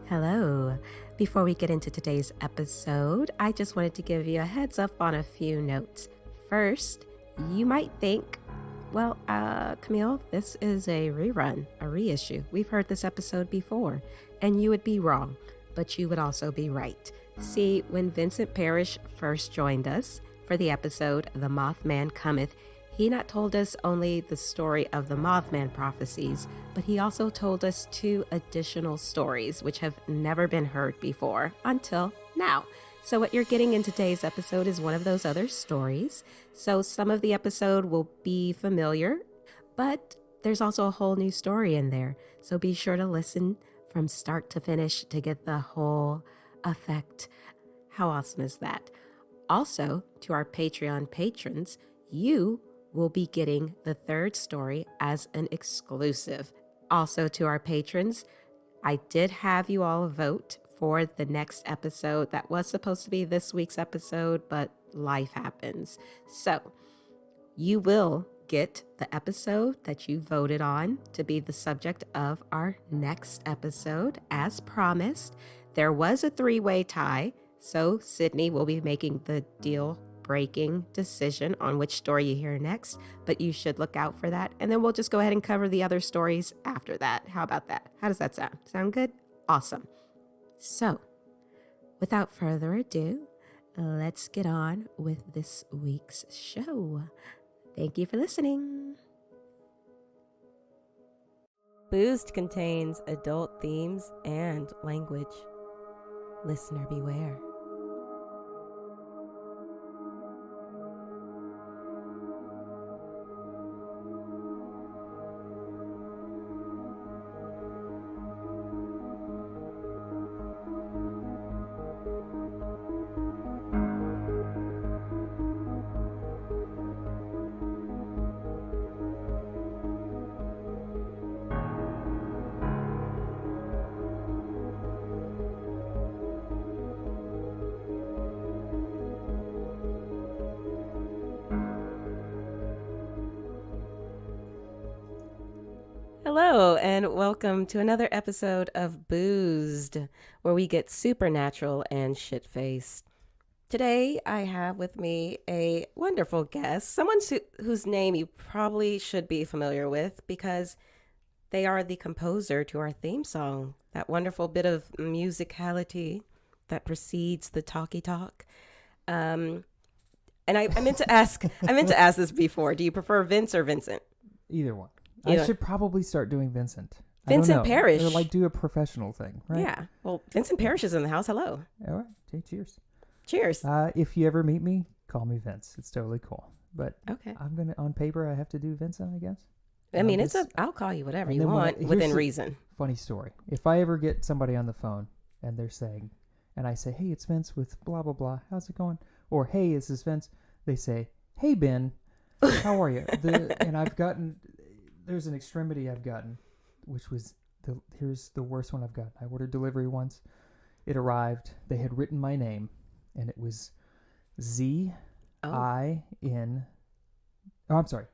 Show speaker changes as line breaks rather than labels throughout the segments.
Hello. Before we get into today's episode, I just wanted to give you a heads up on a few notes. First, you might think, well, Camille, this is a rerun, a reissue. We've heard this episode before, and you would be wrong, but you would also be right. See, when Vincent Parrish first joined us for the episode The Mothman Cometh, he not told us only the story of the Mothman prophecies, but he also told us 2 additional stories which have never been heard before until now. So what you're getting in today's episode is one of those other stories. So some of the episode will be familiar, but there's also a whole new story in there. So be sure to listen from start to finish to get the whole effect. How awesome is that? Also, to our Patreon patrons, you will be getting the 3rd story as an exclusive. Also, to our patrons, I did have you all vote for the next episode. That was supposed to be this week's episode, but life happens. So you will get the episode that you voted on to be the subject of our next episode, as promised. There was a 3-way tie, so Sydney will be making the deal-breaking decision on which story you hear next, but you should look out for that. And then we'll just go ahead and cover the other stories after that. How about that? How does that sound? Sound good? Awesome. So, without further ado, let's get on with this week's show. Thank you for listening. Boozed contains adult themes and language. Listener beware. Hello, and welcome to another episode of Boozed, where we get supernatural and shit-faced. Today, I have with me a wonderful guest, someone whose name you probably should be familiar with because they are the composer to our theme song, that wonderful bit of musicality that precedes the talky talk. And I meant to ask this before. Do you prefer Vince or Vincent?
Either one.
Either.
I should probably start doing Vincent.
Vincent Parrish.
Or like do a professional thing, right?
Yeah. Well, Vincent Parrish is in the house. Hello.
All right. Okay, cheers.
Cheers.
If you ever meet me, call me Vince. It's totally cool. But
Okay.
I'm going to, on paper, I have to do Vincent, I guess.
I mean, I'll call you whatever you want within reason.
Funny story. If I ever get somebody on the phone and they're saying, and I say, hey, it's Vince with blah, blah, blah. How's it going? Or, hey, this is Vince. They say, hey, Ben, how are you? And there's an extremity I've gotten, which was, here's the worst one I've gotten. I ordered delivery once. It arrived. They had written my name, and it was Z-I-N. Oh, I'm sorry.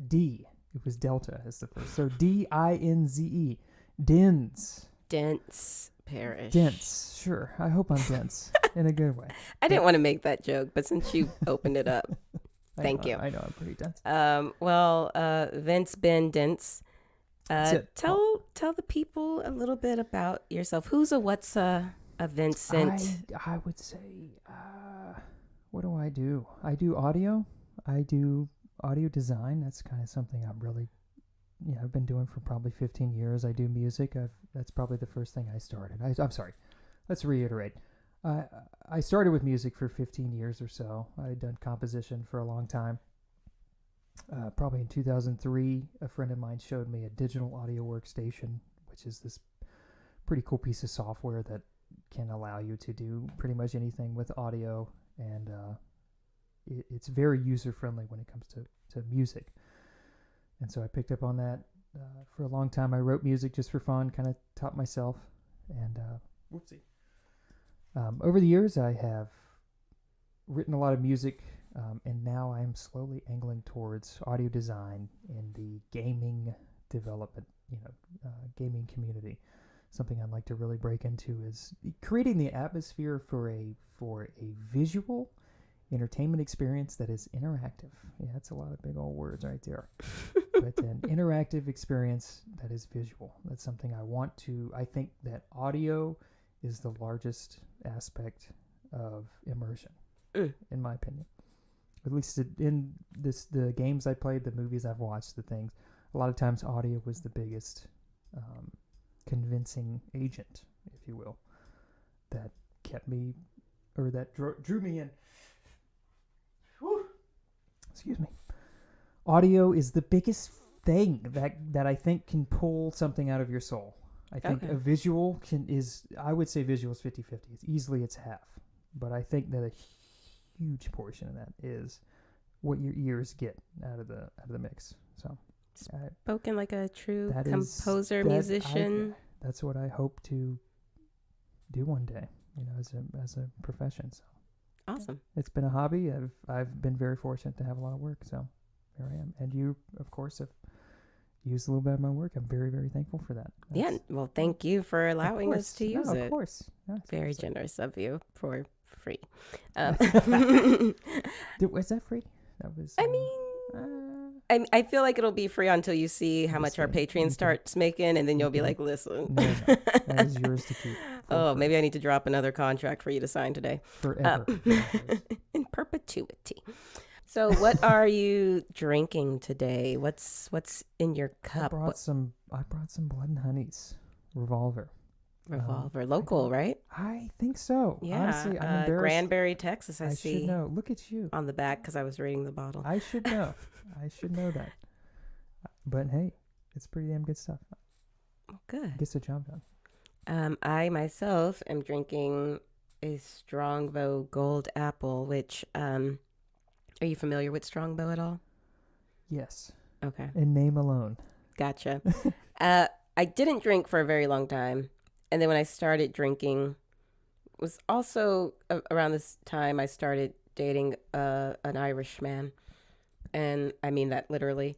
D. It was Delta as the first. So D-I-N-Z-E. Dins.
Dense Parrish.
Dense. Sure. I hope I'm dense in a good way.
I didn't want to make that joke, but since you opened it up, thank you.
I know I'm pretty dense.
Vince Ben Dents.
Tell
Tell the people a little bit about yourself. Who's what's a Vincent?
I would say, what do? I do audio. I do audio design. That's kind of something I've been doing for probably 15 years. I do music. That's probably the first thing I started. I'm sorry. Let's reiterate. I started with music for 15 years or so. I had done composition for a long time. Probably in 2003, a friend of mine showed me a digital audio workstation, which is this pretty cool piece of software that can allow you to do pretty much anything with audio, and it's very user-friendly when it comes to music. And so I picked up on that. For a long time, I wrote music just for fun, kind of taught myself, and over the years, I have written a lot of music, and now I am slowly angling towards audio design in the gaming development, gaming community. something I'd like to really break into is creating the atmosphere for a visual entertainment experience that is interactive. Yeah, that's a lot of big old words right there. But an interactive experience that is visual. That's something I think that audio is the largest aspect of immersion, in my opinion. At least in the games I played, the movies I've watched, the things, a lot of times audio was the biggest convincing agent, if you will, that kept me, or that drew me in. Whew. Excuse me. Audio is the biggest thing that I think can pull something out of your soul. I think a visual I would say visual is 50-50. It's half. But I think that a huge portion of that is what your ears get out of the mix. So
spoken like a true composer, musician.
That's what I hope to do one day, as a profession. So
awesome.
It's been a hobby. I've been very fortunate to have a lot of work. So here I am. And you, of course, have used a little bit of my work. I'm very, very thankful for that.
Well, thank you for allowing us to use it.
Of course. No,
very generous of you for free.
Was that free? That was.
I feel like it'll be free until you see how much our Patreon starts making, and then you'll be like, listen.
No. That is yours to keep.
Maybe I need to drop another contract for you to sign today.
Forever.
In perpetuity. So what are you drinking today? What's in your cup?
I brought some Blood and Honey's Revolver.
Local, right?
I think so.
Yeah.
Honestly, I'm embarrassed.
Granbury, Texas, I see.
I should know. Look at you.
On the back, because I was reading the bottle.
I should know. I should know that. But hey, it's pretty damn good stuff.
Good.
Gets the job done.
I myself am drinking a Strongbow Gold Apple, which, are you familiar with Strongbow at all?
Yes.
Okay.
In name alone.
Gotcha. I didn't drink for a very long time. And then when I started drinking, was also around this time I started dating an Irish man. And I mean that literally.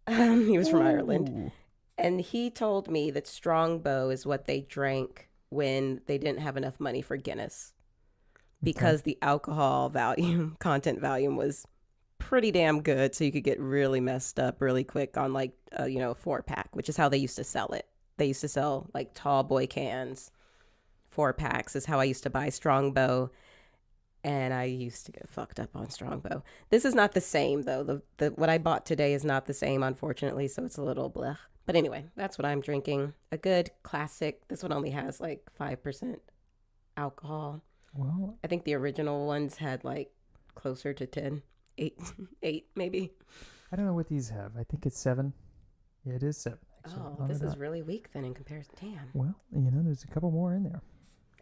He was from Ireland. And he told me that Strongbow is what they drank when they didn't have enough money for Guinness. Because the alcohol content volume was pretty damn good. So you could get really messed up really quick on a 4-pack, which is how they used to sell it. They used to sell like tall boy cans, 4-packs is how I used to buy Strongbow. And I used to get fucked up on Strongbow. This is not the same though. The what I bought today is not the same, unfortunately. So it's a little blech. But anyway, that's what I'm drinking. A good classic. This one only has like 5% alcohol.
Well,
I think the original ones had like closer to 10, 8 maybe.
I don't know what these have. I think it's 7. Yeah, it is 7.
Actually. Oh, this is really weak then in comparison. Damn.
Well, there's a couple more in there.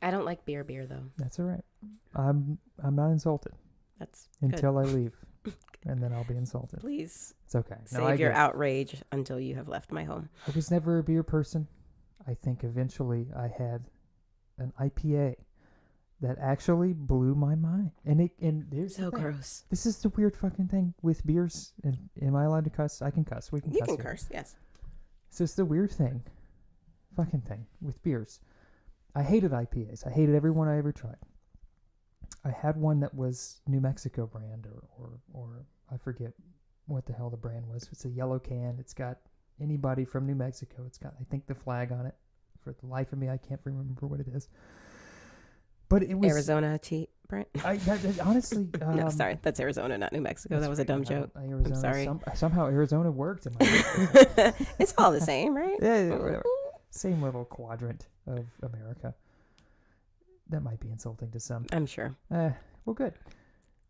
I don't like beer though.
That's all right. I'm not insulted.
That's
until I leave, and then I'll be insulted.
Please.
It's okay.
Save your outrage until you have left my home.
I was never a beer person. I think eventually I had an IPA that actually blew my mind. And there's
so gross.
This is the weird fucking thing with beers. And am I allowed to cuss? I can cuss. We can cuss.
You can curse, yes.
So it's the weird fucking thing with beers. I hated IPAs. I hated every one I ever tried. I had one that was New Mexico brand or I forget what the hell the brand was. It's a yellow can. It's got anybody from New Mexico. It's got, I think, the flag on it. For the life of me, I can't remember what it is. But it was
Arizona tea brand.
Honestly,
no, sorry, that's Arizona, not New Mexico. That was a dumb joke.
Arizona,
I'm sorry.
Somehow Arizona worked.
It's all the same, right?
Yeah, whatever. Same little quadrant of America. That might be insulting to some.
I'm sure.
Well, good.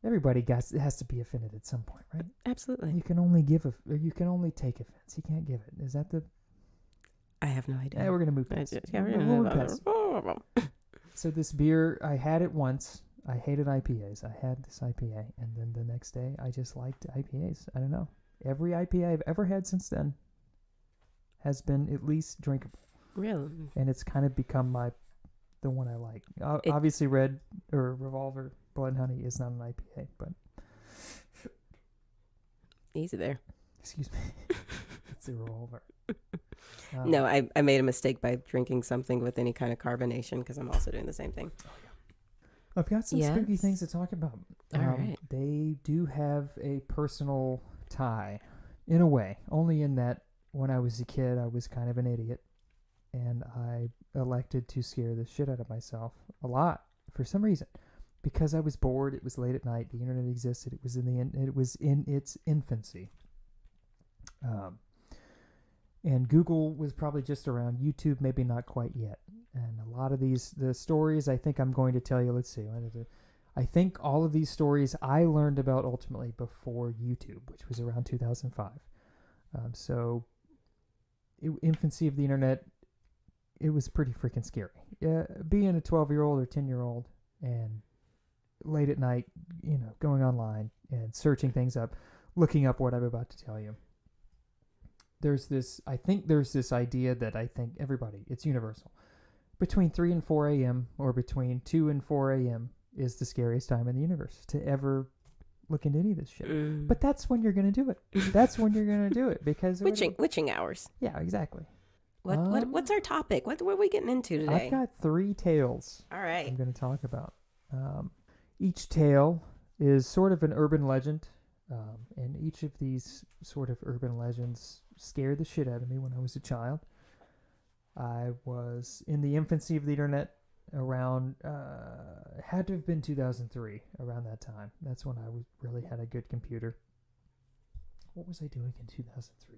Everybody has to be offended at some point, right?
Absolutely.
You can only you can only take offense. You can't give it. Is that the?
I have no idea.
Yeah, we're gonna move past. We'll move past. So this beer, I had it once. I hated IPAs. I had this IPA, and then the next day, I just liked IPAs. I don't know. Every IPA I've ever had since then has been at least drinkable.
Really?
And it's kind of become the one I like. Obviously, Red or Revolver Blood and Honey is not an IPA, but
easy there.
Excuse me. It's a Revolver.
No, I made a mistake by drinking something with any kind of carbonation because I'm also doing the same thing.
I've got some spooky things to talk about.
All right.
They do have a personal tie, in a way, only in that when I was a kid, I was kind of an idiot, and I elected to scare the shit out of myself a lot for some reason. Because I was bored, it was late at night, the internet existed, it was in its infancy. And Google was probably just around, YouTube maybe not quite yet. And a lot of the stories I think I'm going to tell you, let's see, I think all of these stories I learned about ultimately before YouTube, which was around 2005. Infancy of the internet, it was pretty freaking scary. Being a 12-year-old or 10-year-old and late at night, going online and searching things up, looking up what I'm about to tell you. There's this idea that I think it's universal. Between 3 and 4 a.m. or between 2 and 4 a.m. is the scariest time in the universe to ever look into any of this shit. But that's when you're going to do it. That's when you're going to do it because...
Witching hours.
Yeah, exactly.
What's our topic? What are we getting into today?
I've got 3 tales.
All right.
I'm going to talk about. Each tale is sort of an urban legend. And each of these sort of urban legends scared the shit out of me when I was a child. I was in the infancy of the internet around, had to have been 2003, around that time. That's when I really had a good computer. What was I doing in 2003?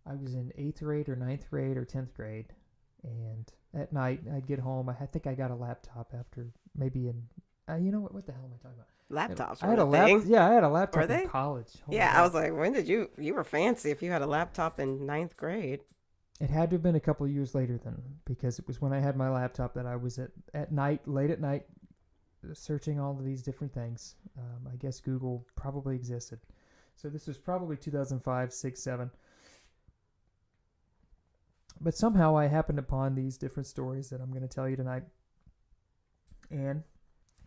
I was in 8th grade or 9th grade or 10th grade. And at night, I'd get home. I think I got a laptop after maybe you know what the hell am I talking about?
Laptops
I had I had a laptop
were they?
in college.
I was like, when did you were fancy if you had a laptop in 9th grade.
It had to have been a couple of years later then, because it was when I had my laptop that I was at night, late at night, searching all of these different things. I guess Google probably existed. So this was probably 2005, 6, 7. But somehow I happened upon these different stories that I'm going to tell you tonight. And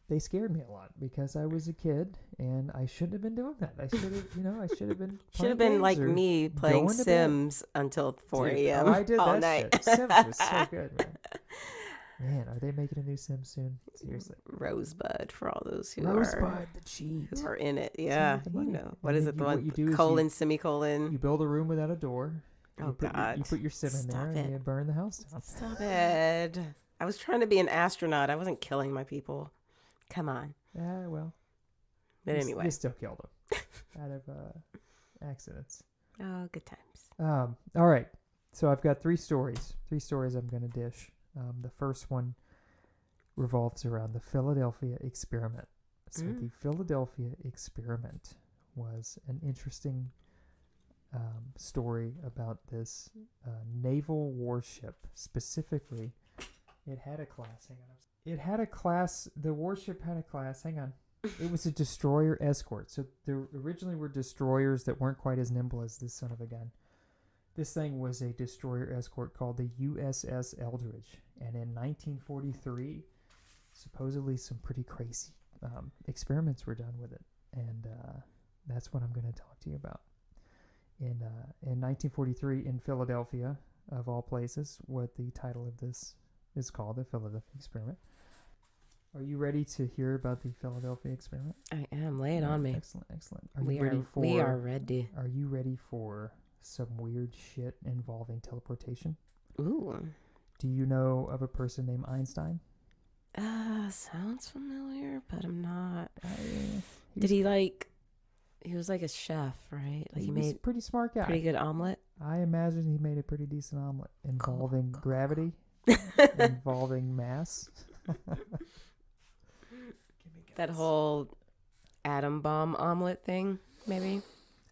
they scared me a lot because I was a kid and I shouldn't have been doing that. I should have been
should have been like me playing Sims until 4 a.m.
I did
all
that
night.
Shit. Sims was so good, man. Man, are they making a new Sims soon? Seriously.
Rosebud for all those who
the cheat.
Who are in it. Yeah. What is it? The one colon, semicolon.
You build a room without a door.
God.
You put your sim in there and you burn the house down.
Stop it. I was trying to be an astronaut. I wasn't killing my people. Come on.
Yeah, well.
But anyway.
You still killed them out of accidents.
Oh, good times.
All right. So I've got 3 stories. 3 stories I'm going to dish. The first one revolves around the Philadelphia experiment. So the Philadelphia experiment was an interesting story about this naval warship. Specifically, it had a class. Hang on. The warship had a class. Hang on. It was a destroyer escort. So there originally were destroyers that weren't quite as nimble as this son of a gun. This thing was a destroyer escort called the Uss Eldridge. And in 1943, supposedly some pretty crazy experiments were done with it. And that's what I'm going to talk to you about. In 1943 in Philadelphia, of all places, what the title of this is called, the Philadelphia experiment. Are you ready to hear about the Philadelphia experiment?
I am. Lay it on me.
Excellent.
We are ready.
Are you ready for some weird shit involving teleportation?
Ooh.
Do you know of a person named Einstein?
Sounds familiar, but I'm not. He was like a chef, right? Like he made
a pretty smart guy.
Pretty good omelet.
I imagine he made a pretty decent omelet involving gravity, involving mass.
That whole atom bomb omelet thing, maybe?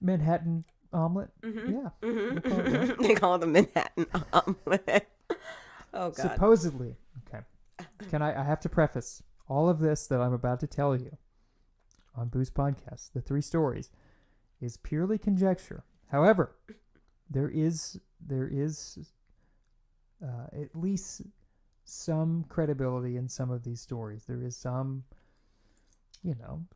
Manhattan omelet?
Mm-hmm.
Yeah.
Mm-hmm. They call it the Manhattan omelet. Oh, God.
Supposedly. Okay. I have to preface all of this that I'm about to tell you on Boo's podcast, the 3 stories, is purely conjecture. However, there is at least some credibility in some of these stories. There is some,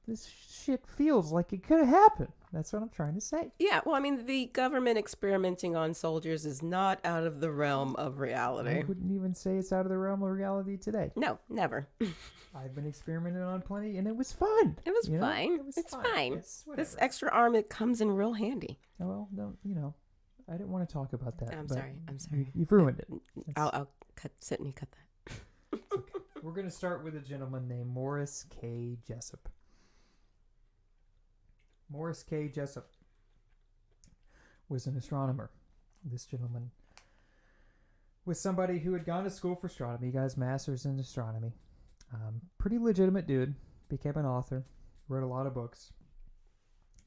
this shit feels like it could have happened. That's what I'm trying to say.
Yeah, well, I mean, the government experimenting on soldiers is not out of the realm of reality.
I wouldn't even say it's out of the realm of reality today.
No, never.
I've been experimenting on plenty, and it was fun.
It was fine. It's fine. This extra arm, it comes in real handy.
Well, I didn't want to talk about that.
I'm sorry.
You've ruined it.
I'll sit and cut that.
Okay. We're going to start with a gentleman named Morris K. Jessup. Morris K. Jessup was an astronomer. This gentleman was somebody who had gone to school for astronomy. He got his master's in astronomy. Pretty legitimate dude. Became an author. Wrote a lot of books.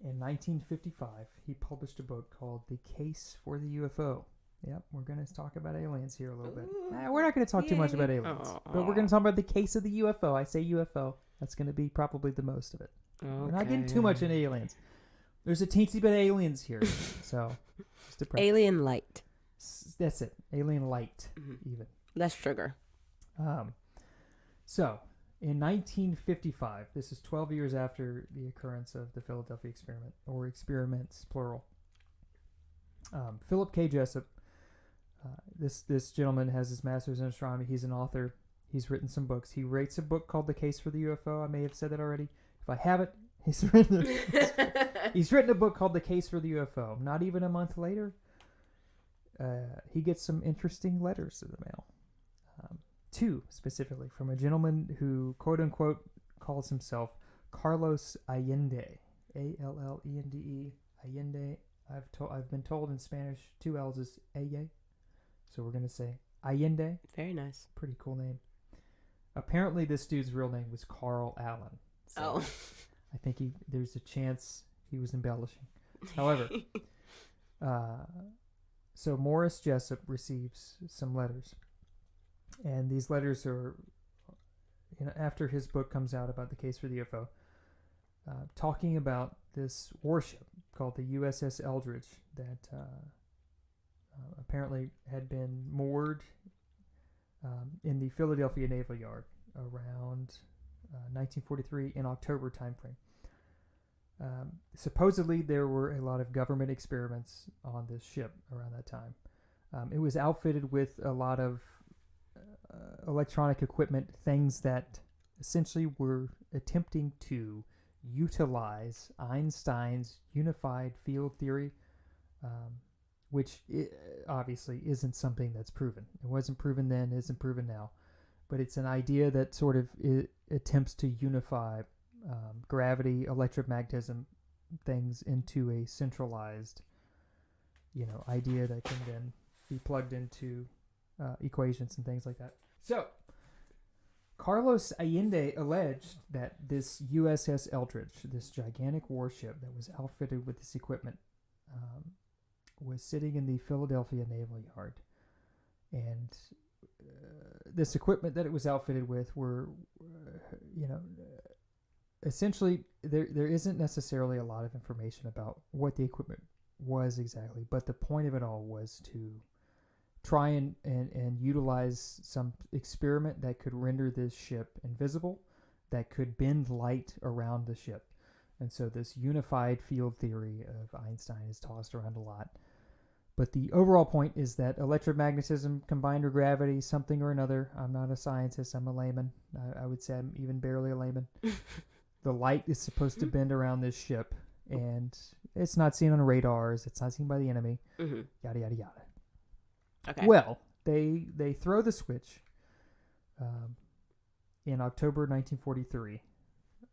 In 1955, he published a book called The Case for the UFO. Yep, we're going to talk about aliens here a little bit. We're not going to talk too much about aliens, but we're going to talk about the case of the UFO. I say UFO. That's going to be probably the most of it. Okay. We're not getting too much into aliens. There's a teensy bit of aliens here, so just a
alien light.
That's it. Alien light, even.
Less sugar.
So, in 1955, this is 12 years after the occurrence of the Philadelphia experiment, or experiments, plural. Philip K. Jessup, this gentleman has his master's in astronomy. He's an author. He's written some books. He writes a book called The Case for the UFO. I may have said that already. If I haven't, he's written a book called The Case for the UFO. Not even a month later, he gets some interesting letters in the mail. Two, specifically, from a gentleman who, quote-unquote, calls himself Carlos Allende. Allende. Allende. I've been told in Spanish, 2 L's is Aye. So we're going to say Allende.
Very nice.
Pretty cool name. Apparently, this dude's real name was Carl Allen. So I think there's a chance he was embellishing. However, so Morris Jessup receives some letters. And these letters are, after his book comes out about the case for the UFO, talking about this warship called the Uss Eldridge that apparently had been moored in the Philadelphia Naval Yard around 1943 in October timeframe. Supposedly there were a lot of government experiments on this ship around that time. It was outfitted with a lot of electronic equipment, things that essentially were attempting to utilize Einstein's unified field theory, which obviously isn't something that's proven. It wasn't proven then, isn't proven now, but it's an idea that sort of attempts to unify gravity, electromagnetism, things into a centralized, idea that can then be plugged into equations and things like that. So, Carlos Allende alleged that this USS Eldridge, this gigantic warship that was outfitted with this equipment, was sitting in the Philadelphia Naval Yard. And this equipment that it was outfitted with were, essentially, there isn't necessarily a lot of information about what the equipment was exactly, but the point of it all was to try and utilize some experiment that could render this ship invisible, that could bend light around the ship. And so this unified field theory of Einstein is tossed around a lot. But the overall point is that electromagnetism combined with gravity, something or another. I'm not a scientist, I'm a layman. I would say I'm even barely a layman. The light is supposed to bend around this ship, and it's not seen on radars, it's not seen by the enemy, yada, yada, yada. Okay. Well, they throw the switch in October 1943,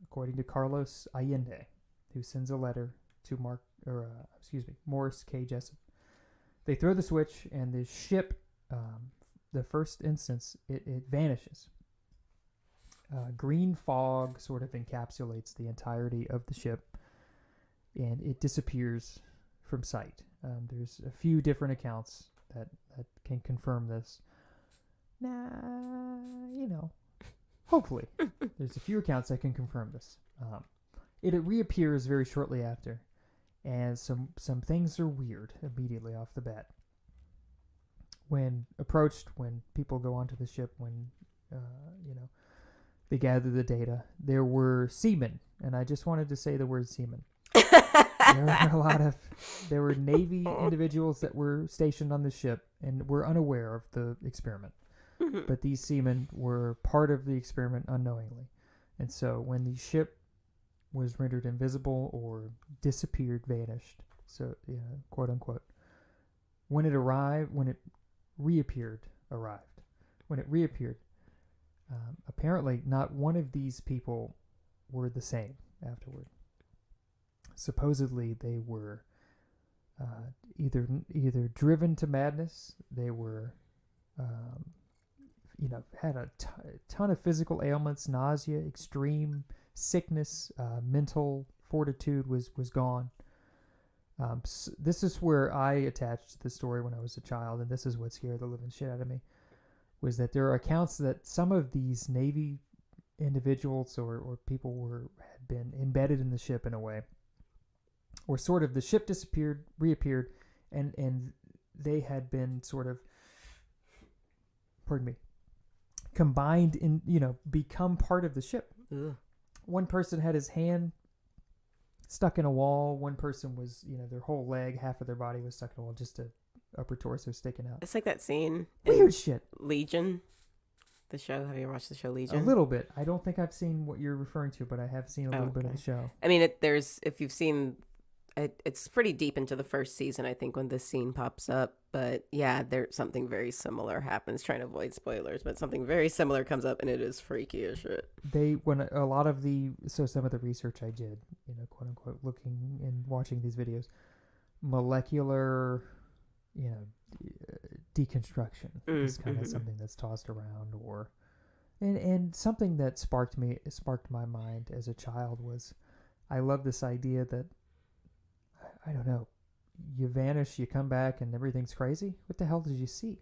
according to Carlos Allende, who sends a letter to Morris K. Jessup. They throw the switch, and the ship, the first instance, it vanishes. Green fog sort of encapsulates the entirety of the ship, and it disappears from sight. There's a few different accounts that can confirm this. Hopefully. There's a few accounts that can confirm this. It reappears very shortly after, and some things are weird immediately off the bat. When approached, when people go onto the ship, when They gathered the data. There were seamen, and I just wanted to say the word seamen. There were Navy individuals that were stationed on the ship and were unaware of the experiment.
Mhm.
But these seamen were part of the experiment unknowingly. And so when the ship was rendered invisible or disappeared, vanished, so, quote unquote, when it reappeared, apparently not one of these people were the same afterward. Supposedly they were either driven to madness, they were had a ton of physical ailments, nausea, extreme sickness, mental fortitude was gone. So this is where I attached to the story when I was a child, and this is what scared the living shit out of me, was that there are accounts that some of these Navy individuals or people had been embedded in the ship in a way, or sort of the ship disappeared, reappeared, and they had been sort of, combined in, become part of the ship.
Ugh.
One person had his hand stuck in a wall. One person was, their whole leg, half of their body was stuck in a wall, just a upper torso sticking out.
It's like that scene
Weird shit.
Legion, the show. Have you ever watched the show Legion?
A little bit. I don't think I've seen what you're referring to, but I have seen a little bit of the show.
I mean, if you've seen it, it's pretty deep into the first season, I think, when this scene pops up. But yeah, something very similar happens. Trying to avoid spoilers, but something very similar comes up, and it is freaky as shit.
Some of the research I did, quote unquote, looking and watching these videos, molecular, deconstruction is kind of something that's tossed around, and something that sparked my mind as a child was, I love this idea that, I don't know, you vanish, you come back, and everything's crazy. What the hell did you see?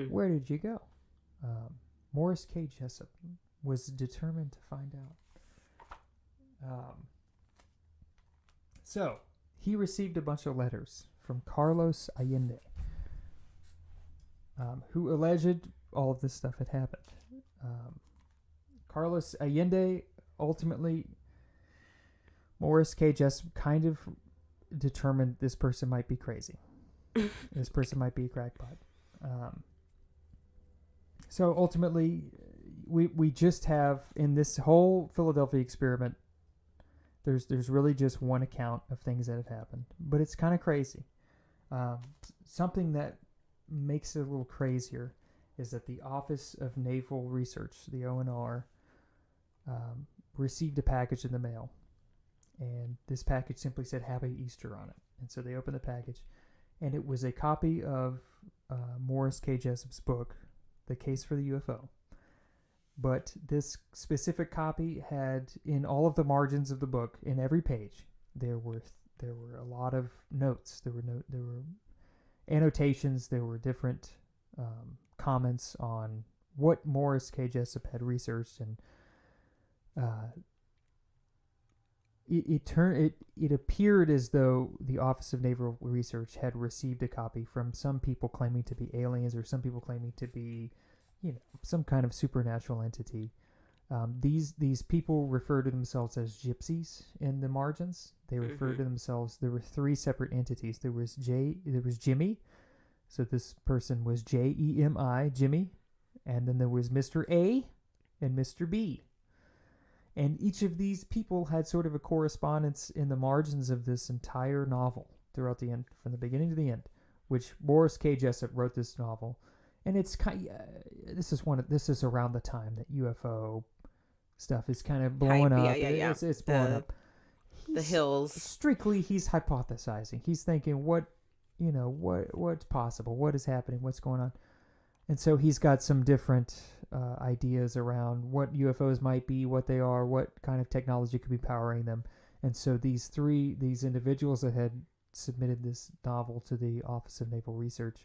Where did you go? Morris K. Jessup was determined to find out. So he received a bunch of letters from Carlos Allende, who alleged all of this stuff had happened. Carlos Allende, ultimately, Morris K. Jessup kind of determined this person might be crazy. This person might be a crackpot. So ultimately, we just have, in this whole Philadelphia experiment, there's really just one account of things that have happened, but it's kind of crazy. Something that makes it a little crazier is that the Office of Naval Research, the ONR, received a package in the mail. And this package simply said Happy Easter on it. And so they opened the package, and it was a copy of Morris K. Jessup's book, The Case for the UFO. But this specific copy had, in all of the margins of the book, in every page, there were a lot of notes. There were annotations. There were different comments on what Morris K. Jessup had researched, and it appeared as though the Office of Naval Research had received a copy from some people claiming to be aliens, or some people claiming to be, some kind of supernatural entity. These people refer to themselves as gypsies in the margins. They refer to themselves. There were three separate entities. There was Jimmy, so this person was Jemi, Jimmy, and then there was Mr. A and Mr. B. And each of these people had sort of a correspondence in the margins of this entire novel throughout the end, from the beginning to the end, which Morris K. Jessup wrote this novel. And it's this is around the time that UFO stuff is kind of blowing up.
Yeah.
It's blowing up.
The hills.
Strictly, he's hypothesizing. He's thinking, what's possible? What is happening? What's going on? And so he's got some different ideas around what UFOs might be, what they are, what kind of technology could be powering them. And so these individuals that had submitted this novel to the Office of Naval Research,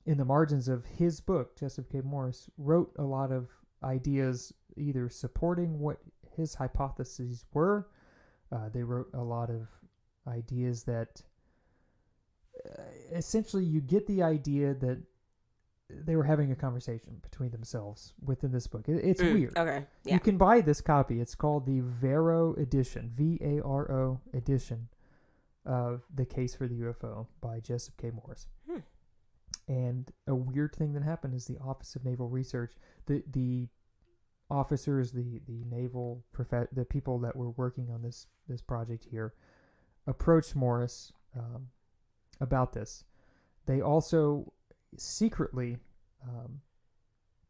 in the margins of his book, Jessup K. Morris wrote a lot of ideas either supporting what his hypotheses were. They wrote a lot of ideas that essentially you get the idea that they were having a conversation between themselves within this book. It's weird.
Okay. Yeah.
You can buy this copy. It's called the Varo edition, Varo edition of The Case for the UFO by Jessup K. Morris. And a weird thing that happened is the Office of Naval Research, the officers, the naval the people that were working on this project here, approached Morris about this. They also secretly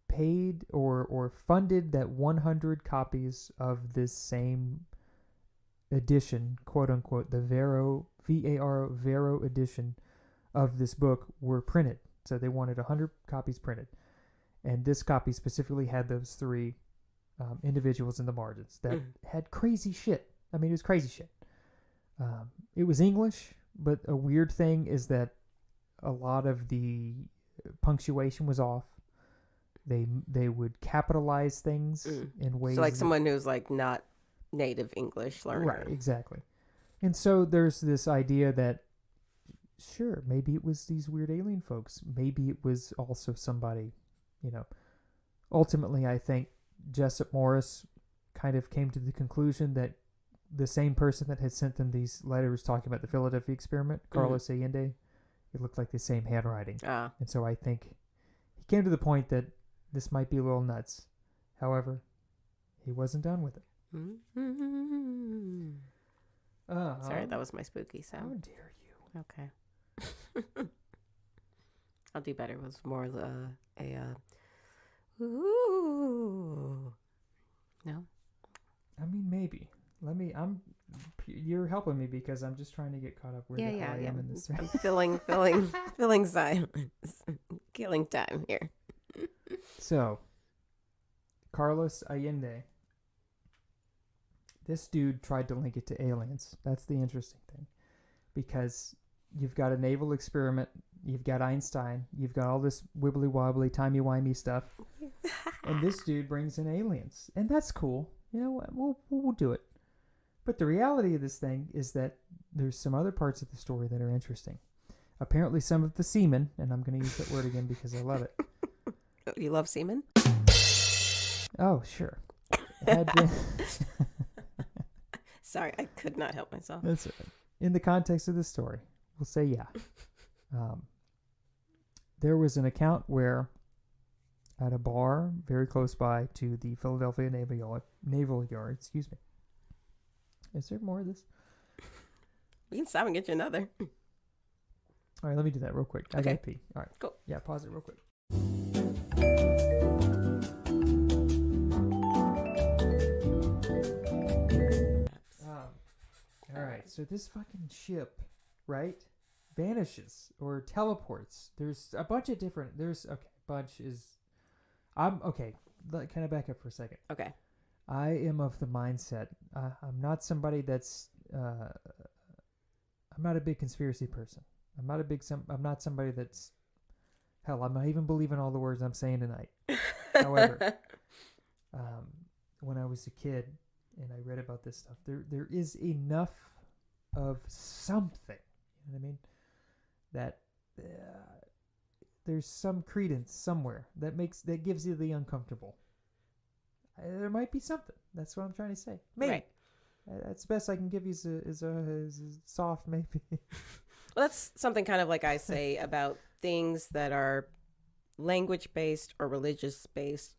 paid or funded that 100 copies of this same edition, quote unquote, the Varo edition of this book were printed. So they wanted 100 copies printed. And this copy specifically had those three individuals in the margins that had crazy shit. I mean, it was crazy shit. It was English, but a weird thing is that a lot of the punctuation was off. They would capitalize things in ways.
So like someone who's like not native English learner.
Right, exactly. And so there's this idea that, sure, maybe it was these weird alien folks. Maybe it was also somebody, Ultimately, I think Jessup Morris kind of came to the conclusion that the same person that had sent them these letters talking about the Philadelphia experiment, Carlos Allende, it looked like the same handwriting. And so I think he came to the point that this might be a little nuts. However, he wasn't done with it.
Sorry, that was my spooky sound.
How dare you?
Okay. I'll do better. It was more ooh. No?
I mean, maybe. You're helping me because I'm just trying to get caught up where I am in this.
I'm filling silence. Killing time here.
So, Carlos Allende. This dude tried to link it to aliens. That's the interesting thing. Because you've got a naval experiment, you've got Einstein, you've got all this wibbly wobbly, timey-wimey stuff. And this dude brings in aliens. And that's cool. You know what? We'll do it. But the reality of this thing is that there's some other parts of the story that are interesting. Apparently some of the seamen, and I'm going to use that word again because I love it.
You love seamen?
Oh, sure. Had been...
Sorry, I could not help myself.
That's it. In the context of the story, we'll say yeah. There was an account where at a bar very close by to the Philadelphia Naval Yard, excuse me. Is there more of this?
We can stop and get you another.
All right, let me do that real quick.
Okay.
I gotta pee. All right.
Cool.
Yeah, pause it real quick. All right, so this fucking ship, right, vanishes or teleports. There's a bunch of different. I'm okay. Can I back up for a second?
Okay.
I am of the mindset. I'm not somebody that's. I'm not a big conspiracy person. I'm not somebody that's. Hell, I'm not even believing all the words I'm saying tonight. However, when I was a kid and I read about this stuff, there is enough of something. You know what I mean? That there's some credence somewhere that gives you the uncomfortable. There might be something. That's what I'm trying to say. Maybe.
Right.
That's the best I can give you is a soft maybe.
Well, that's something kind of like I say about things that are language-based or religious-based.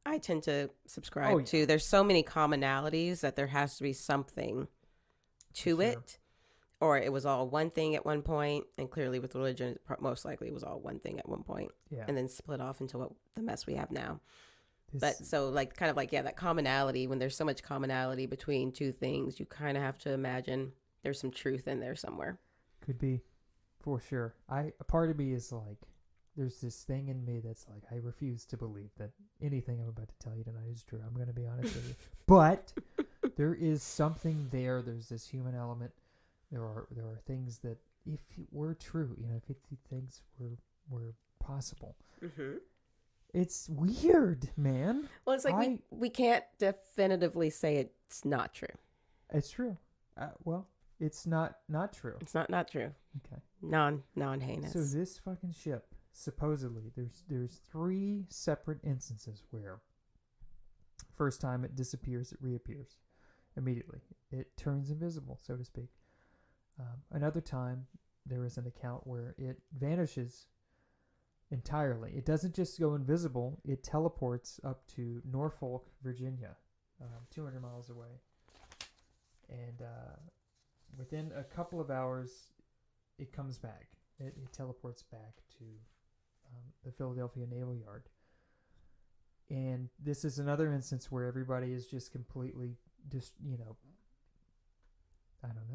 I tend to subscribe to. There's so many commonalities that there has to be something to it. Or it was all one thing at one point, and clearly with religion, most likely it was all one thing at one point, and then split off into the mess we have now. But so like kind of like, that commonality, when there's so much commonality between two things, you kind of have to imagine there's some truth in there somewhere.
Could be, for sure. A part of me is like, there's this thing in me that's like, I refuse to believe that anything I'm about to tell you tonight is true. I'm going to be honest with you. But there is something there. There's this human element. There are things that, if it were true, if things were possible. Mm-hmm. It's weird, man.
Well, it's like we can't definitively say it's not true.
It's true. Well, it's not true.
It's not true.
Okay.
Non-heinous.
So this fucking ship supposedly there's 3 separate instances where first time it disappears, it reappears immediately. It turns invisible, so to speak. Another time, there is an account where it vanishes entirely. It doesn't just go invisible, it teleports up to Norfolk, Virginia, 200 miles away. And within a couple of hours, it comes back. It teleports back to the Philadelphia Naval Yard. And this is another instance where everybody is just completely,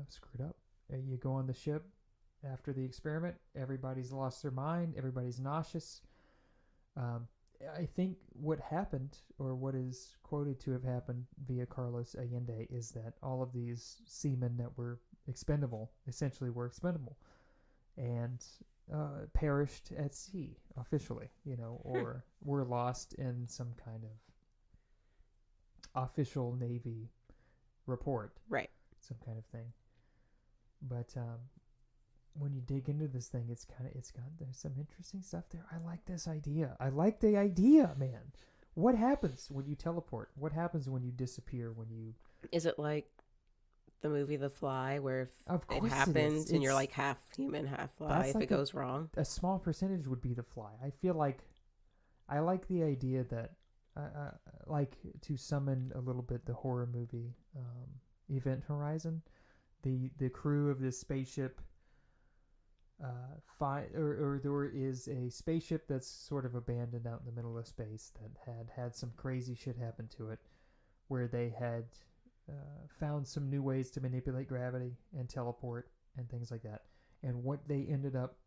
screwed up. You go on the ship after the experiment, everybody's lost their mind, everybody's nauseous. I think what happened, or what is quoted to have happened via Carlos Allende, is that all of these seamen that were expendable, essentially were expendable, and perished at sea, officially, or were lost in some kind of official Navy report.
Right.
Some kind of thing. But when you dig into this thing, there's some interesting stuff there. I like this idea. I like the idea, man. What happens when you teleport? What happens when you disappear?
Is it like the movie The Fly, where if it
course
happens and you're like half human, half fly, if
like
it goes wrong?
A small percentage would be the fly. I feel like I like the idea that like to summon a little bit the horror movie Event Horizon. The crew of this spaceship there is a spaceship that's sort of abandoned out in the middle of space that had some crazy shit happen to it, where they had found some new ways to manipulate gravity and teleport and things like that. And what they ended up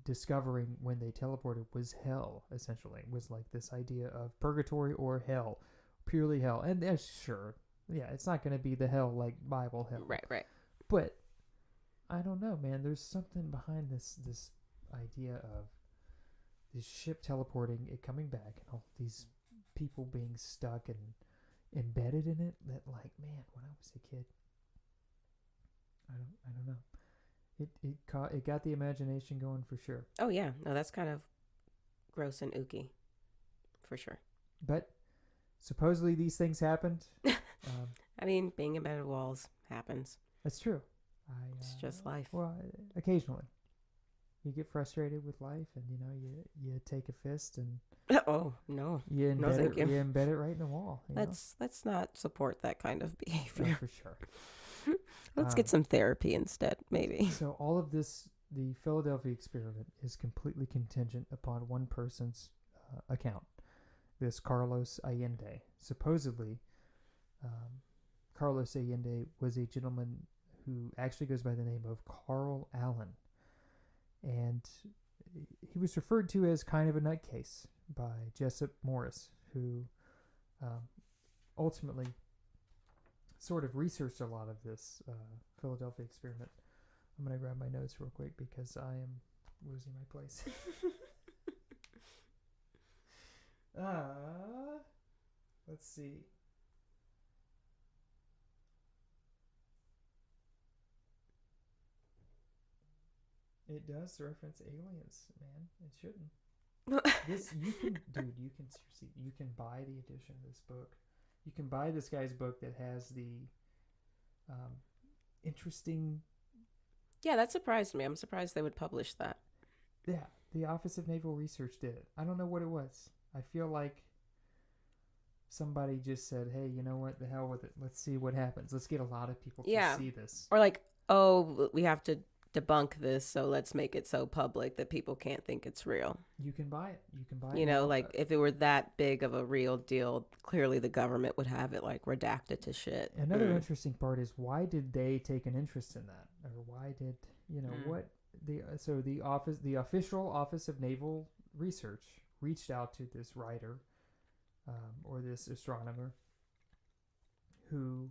discovering when they teleported was hell, essentially. It was like this idea of purgatory or hell, purely hell. And sure, yeah, it's not going to be the hell like Bible hell.
Right.
But I don't know, man. There's something behind this idea of this ship teleporting, it coming back, and all these people being stuck and embedded in it. That, like, man, when I was a kid, I don't know. It got the imagination going for sure.
Oh yeah, no, that's kind of gross and ooky, for sure.
But supposedly these things happened.
I mean, being embedded walls happens.
That's true.
It's just life.
Well, occasionally, you get frustrated with life, and you take a fist and
oh no,
you embed
no, thank you.
You embed it right in the wall.
Let's not support that kind of behavior.
No, for sure.
Let's get some therapy instead, maybe.
So all of this, the Philadelphia experiment, is completely contingent upon one person's account. This Carlos Allende. Supposedly, Carlos Allende was a gentleman who actually goes by the name of Carl Allen. And he was referred to as kind of a nutcase by Jessup Morris, who ultimately sort of researched a lot of this Philadelphia experiment. I'm going to grab my notes real quick because I am losing my place. Let's see. It does reference aliens, man. It shouldn't. You can buy the edition of this book. You can buy this guy's book that has the interesting.
Yeah, that surprised me. I'm surprised they would publish that.
Yeah, the Office of Naval Research did it. I don't know what it was. I feel like somebody just said, "Hey, you know what? The hell with it. Let's see what happens. Let's get a lot of people to see this."
Or like, oh, we have to debunk this, so let's make it so public that people can't think it's real.
You can buy it.
Like if it were that big of a real deal, clearly the government would have it like redacted to shit.
Another interesting part is, why did they take an interest in that, or why did what the official Office of Naval Research reached out to this writer or this astronomer who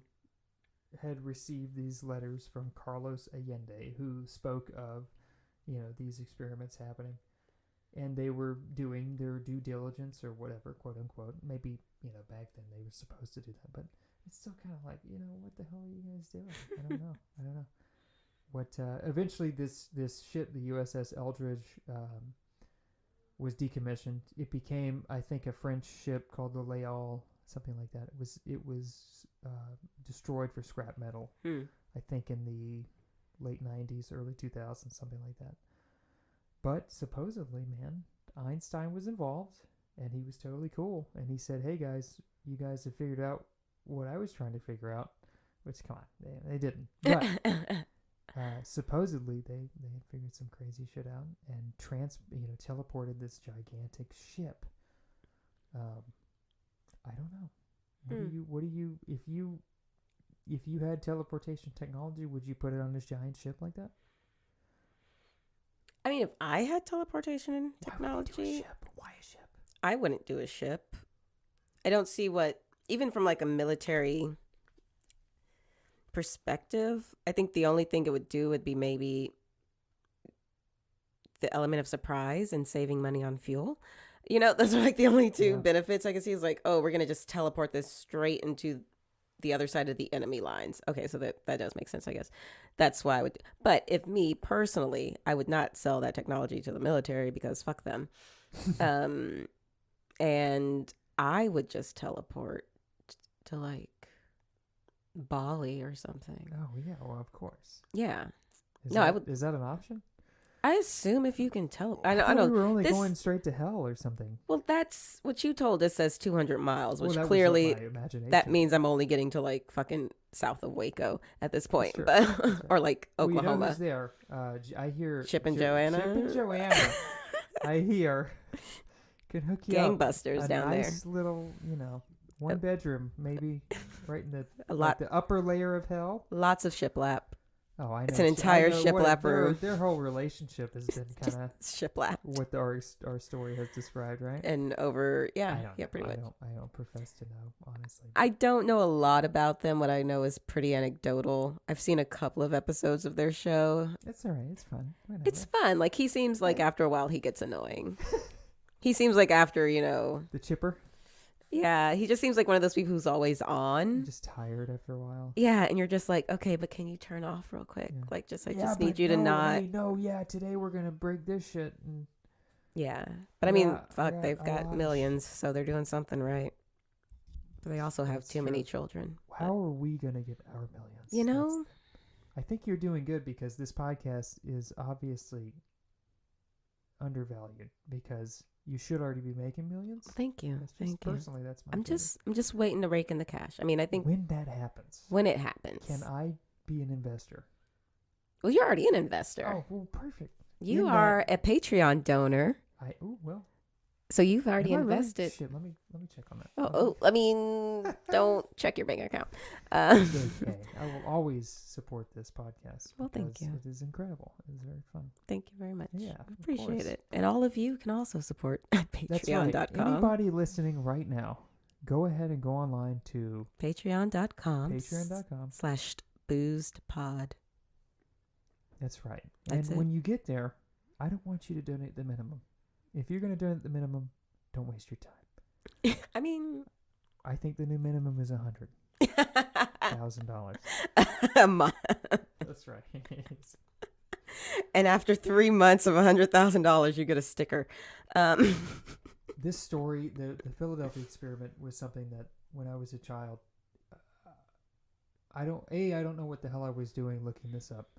had received these letters from Carlos Allende, who spoke of, these experiments happening, and they were doing their due diligence or whatever, quote unquote. Maybe, back then they were supposed to do that, but it's still kind of like, what the hell are you guys doing? I don't know. Eventually this ship, the USS Eldridge, was decommissioned. It became, I think, a French ship called the Leal, something like that. It was destroyed for scrap metal. I think in the late 90s, early 2000s, something like that. But supposedly, man, Einstein was involved, and he was totally cool. And he said, "Hey guys, you guys have figured out what I was trying to figure out." Which, come on, they didn't. But supposedly they had figured some crazy shit out and teleported this gigantic ship. I don't know. What do you if you had teleportation technology, would you put it on this giant ship like that?
I mean, if I had teleportation technology,
Why a ship?
I wouldn't do a ship. I don't see what, even from like a military perspective, I think the only thing it would do would be maybe the element of surprise and saving money on fuel. Those are like the only two benefits I can see. Is like, oh, we're going to just teleport this straight into the other side of the enemy lines. Okay, so that does make sense, I guess. That's why I would. But if me personally, I would not sell that technology to the military because fuck them. And I would just teleport to like Bali or something.
Oh yeah, well of course.
Yeah.
Is that an option?
I assume if you can tell.
I know we were only going straight to hell or something.
Well, that's what you told us says 200 miles, which
that
clearly
was my imagination.
that means I'm only getting to like fucking south of Waco at this point,
Sure.
but or like Oklahoma.
We know who's there. I hear
Chip and Joanna.
Chip and Joanna. I hear can hook you
gangbusters
up.
down there.
Nice little, one bedroom, maybe right in the
the
upper layer of hell.
Lots of shiplap.
Oh, I know.
It's an entire shiplap room.
Their whole relationship has been kind of
shiplap.
What our story has described, right?
And pretty much.
I don't profess to know, honestly.
I don't know a lot about them. What I know is pretty anecdotal. I've seen a couple of episodes of their show.
It's all right. It's fun. Whatever.
It's fun. Like he seems like after a while he gets annoying. He seems like after
the chipper.
Yeah, he just seems like one of those people who's always on.
Just tired after a while.
Yeah, and you're just like, okay, but can you turn off real quick? Yeah. Like, I just need you to not.
Today we're gonna break this shit. And...
Yeah, but I mean, fuck, they've got millions, so they're doing something right. But they also have too many children.
How are we gonna get our millions? I think you're doing good because this podcast is obviously undervalued because you should already be making millions.
Thank you. Thank you.
Personally, that's my
I'm just waiting to rake in the cash. I mean, I think
when that happens.
When it happens.
Can I be an investor?
Well, you're already an investor.
Oh, well, perfect.
You are a Patreon donor.
Well.
So you've already invested.
Shit, let me check on that.
I mean, don't check your bank account.
Okay. I will always support this podcast.
Well, thank you.
It is incredible. It is very fun.
Thank you very much.
Yeah,
I appreciate it. And all of you can also support at patreon.com.
That's right. Anybody listening right now, go ahead and go online to
patreon.com/boozedpod.
That's right.
That's
when you get there, I don't want you to donate the minimum. If you're going to donate the minimum, don't waste your time.
I mean,
I think the new minimum is $100,000
a month.
That's right.
And after 3 months of $100,000, you get a sticker.
This story, the Philadelphia experiment, was something that when I was a child, I don't know what the hell I was doing looking this up.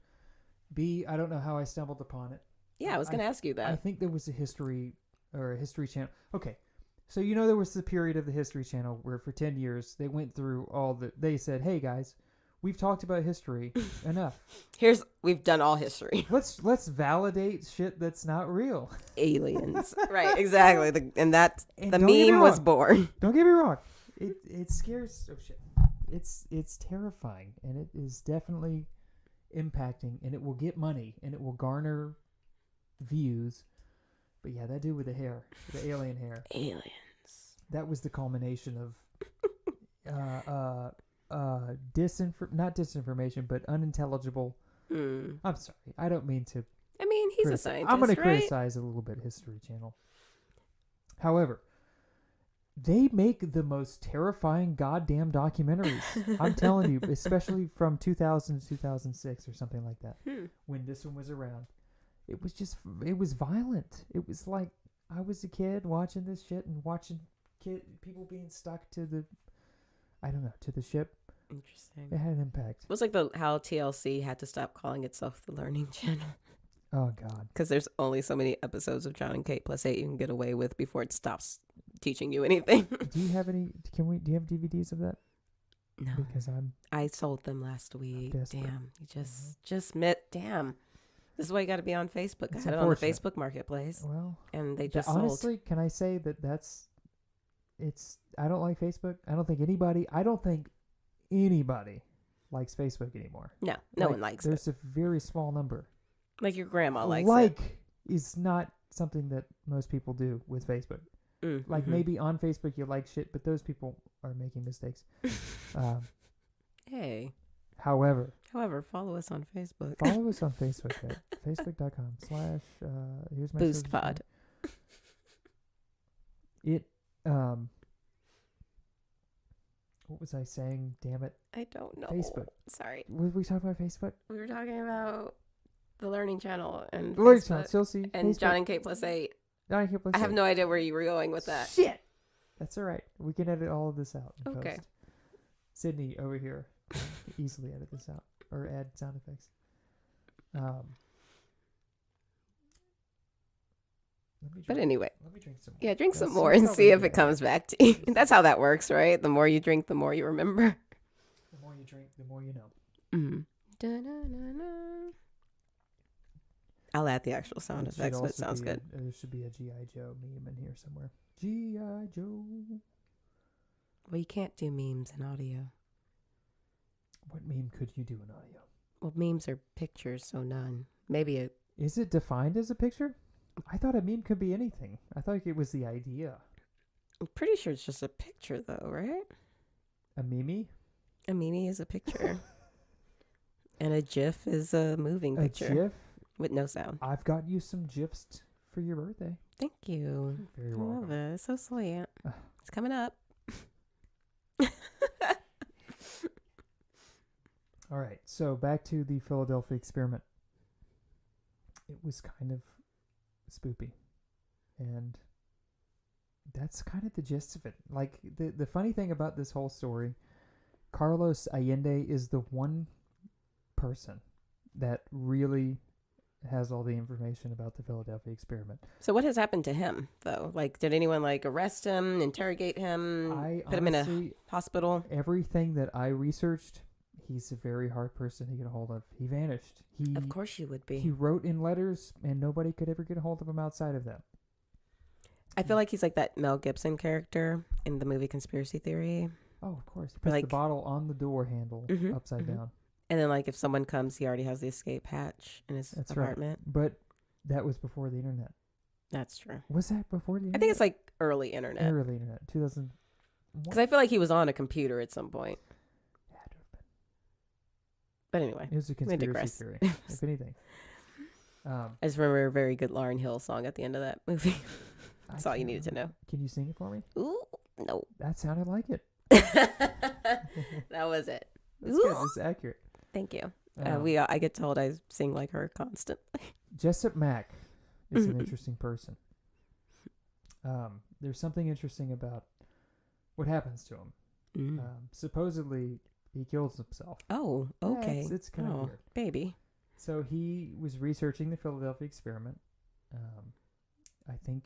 B, I don't know how I stumbled upon it.
Yeah, I was going to ask you that.
I think there was a history channel. Okay. So, there was the period of the History Channel where for 10 years they went through they said, hey guys, we've talked about history enough.
We've done all history.
Let's validate shit that's not real.
Aliens. Right, exactly. The meme was born.
Don't get me wrong. It scares, shit. It's terrifying and it is definitely impacting and it will get money and it will garner views. But yeah, that dude with the hair, the alien hair.
Aliens.
That was the culmination of not disinformation, but unintelligible. I'm sorry. I don't mean to.
I mean, he's a scientist,
I'm going to
right?
criticize a little bit History Channel. However, They make the most terrifying goddamn documentaries. I'm telling you, especially from 2000 to 2006 or something like that, when this one was around. It was violent. It was like I was a kid watching this shit and watching people being stuck to the ship.
Interesting.
It had an impact.
It was like how TLC had to stop calling itself the Learning Channel.
Oh, God.
Because there's only so many episodes of John and Kate plus 8 you can get away with before it stops teaching you anything.
Do you have any? Do you have DVDs of that?
No.
Because
I sold them last week.
desperate.
Damn. You just met. Damn. This is why you got to be on Facebook.
It's
I had it on the
unfortunate.
Facebook Marketplace.
Well,
and they just
honestly,
sold.
can I say I don't like Facebook. I don't think anybody likes Facebook anymore.
No one likes it.
There's a very small number.
Like your grandma likes it.
Is not something that most people do with Facebook. Like
Mm-hmm.
maybe on Facebook you like shit, but those people are making mistakes.
Hey.
However,
follow us on Facebook.
follow us on Facebook at facebook.com/ here's my
Boost
search
Pod.
It what was I saying? Damn it.
I don't know.
Facebook.
Sorry.
Were we talking about Facebook?
We were talking about the Learning Channel and
Learning
Facebook
Channel, Chelsea,
and
Facebook.
John and Kate plus 8.
John and Kate plus
I have
8.
no idea where you were going with that.
Shit. That's all right. We can edit all of this out. In
Okay.
Post. Sydney over here can easily edit this out or add sound effects.
But anyway.
Let me drink some more.
Yeah, drink
That's
some more and see if
good.
it comes back to you. That's how that works, right? The more you drink, the more you remember.
The more you drink, the more you know.
Mm. Da-na-na-na. I'll add the actual sound
It should
effects, but it
also
sounds
be
good.
There should be a G.I. Joe meme in here somewhere. G.I. Joe.
Well, you can't do memes in audio.
What meme could you do in audio?
Well, memes are pictures, so none. Maybe
Is it defined as a picture? I thought a meme could be anything. I thought it was the idea.
I'm pretty sure it's just a picture, though, right?
A meme?
A meme is a picture. And a GIF is a moving picture.
A GIF?
With no sound.
I've got you some GIFs for your birthday.
Thank you.
Very
I
welcome.
love it. It's so sweet. It's coming up.
All right, so back to the Philadelphia experiment. It was kind of spoopy, and that's kind of the gist of it. Like, the funny thing about this whole story, Carlos Allende is the one person that really has all the information about the Philadelphia experiment.
So what has happened to him, though? Like, did anyone, arrest him, interrogate him, put him in a hospital?
Everything that I researched, he's a very hard person to get a hold of. He vanished.
Of course you would be.
He wrote in letters, and nobody could ever get a hold of him outside of that.
I feel like he's like that Mel Gibson character in the movie Conspiracy Theory.
Oh, of course. He puts the bottle on the door handle upside down.
And then, if someone comes, he already has the escape hatch in his apartment.
Right. But that was before the internet.
That's true.
Was that before the internet?
I think it's early internet.
Early internet. 2000.
Because I feel like he was on a computer at some point.
Had to have been.
But anyway.
It was a conspiracy theory, if anything.
I just remember a very good Lauryn Hill song at the end of that movie. That's all you needed to know.
Can you sing it for me?
Ooh, no.
That sounded like it.
That was it.
That's good. It's accurate.
Thank you. I get told I sing like her constantly.
Jessup Mack is an interesting person. There's something interesting about what happens to him. Supposedly, he kills himself.
Oh, okay.
Yeah, it's kind of weird.
Baby.
So he was researching the Philadelphia experiment. I think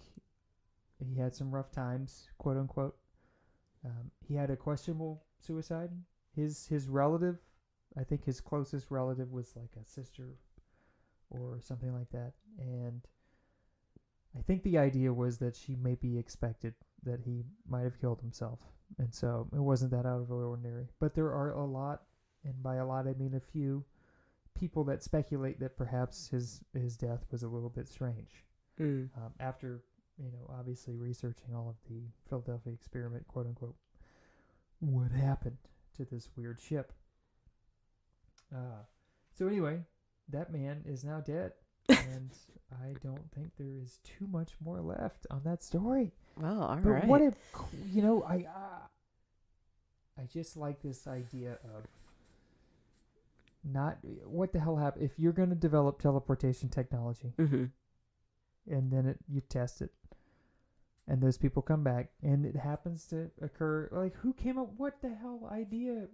he had some rough times, quote unquote. He had a questionable suicide. His relative, I think his closest relative was like a sister or something like that. And I think the idea was that she maybe expected that he might have killed himself. And so it wasn't that out of the ordinary. But there are a lot, and by a lot I mean a few, people that speculate that perhaps his death was a little bit strange. After, obviously researching all of the Philadelphia experiment, quote unquote, what happened to this weird ship. So anyway, that man is now dead, and I don't think there is too much more left on that story.
Well, all
But
right.
what if, I just like this idea of not what the hell happened if you're going to develop teleportation technology
Mm-hmm.
and then you test it and those people come back and it happens to occur. Like, who came up? What the hell idea?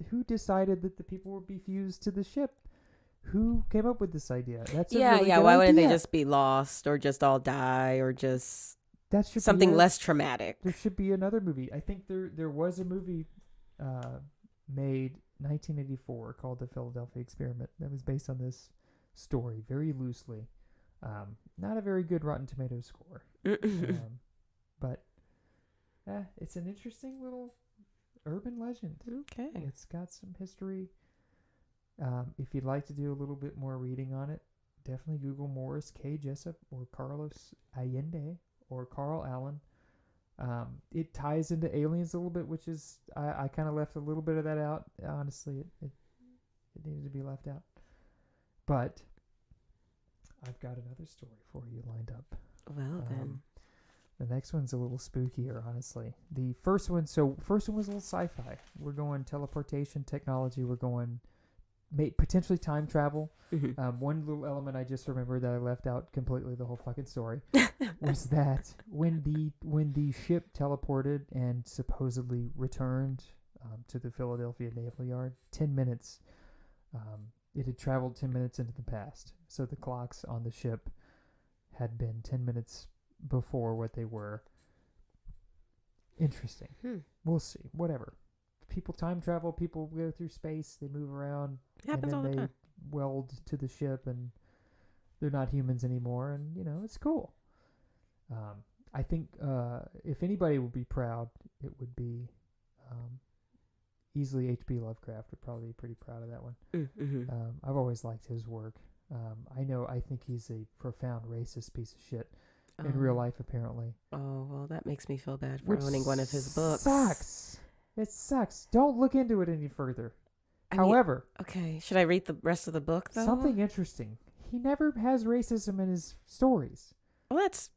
Who decided that the people would be fused to the ship? Who came up with this idea? That's a really good
Why wouldn't they
idea.
just be lost or just all die or just
That should
something
be
less traumatic?
there should be another movie. I think there was a movie made 1984 called The Philadelphia Experiment that was based on this story very loosely. Not a very good Rotten Tomatoes score. But it's an interesting little urban legend.
Okay.
It's got some history. If you'd like to do a little bit more reading on it, definitely Google Morris K. Jessup or Carlos Allende or Carl Allen. It ties into aliens a little bit, which is I kind of left a little bit of that out. Honestly, it needed to be left out. But I've got another story for you lined up.
Well, then.
The next one's a little spookier, honestly. The first one was a little sci-fi. We're going teleportation technology. We're going potentially time travel.
Mm-hmm.
One little element I just remembered that I left out completely the whole fucking story was that when the ship teleported and supposedly returned to the Philadelphia Naval Yard, 10 minutes, it had traveled 10 minutes into the past. So the clocks on the ship had been 10 minutes before what they were. Interesting. We'll see. Whatever. People time travel. People go through space. They move around.
Happens all the time.
Weld to the ship and they're not humans anymore. And, it's cool. I think if anybody would be proud, it would be easily H.P. Lovecraft would probably be pretty proud of that one.
Mm-hmm.
I've always liked his work. I think he's a profound racist piece of shit in real life, apparently.
Oh, well, that makes me feel bad for owning one of his books.
Sucks. It sucks. Don't look into it any further.
However, okay, should I read the rest of the book, though?
Something interesting. He never has racism in his stories.
Well, that's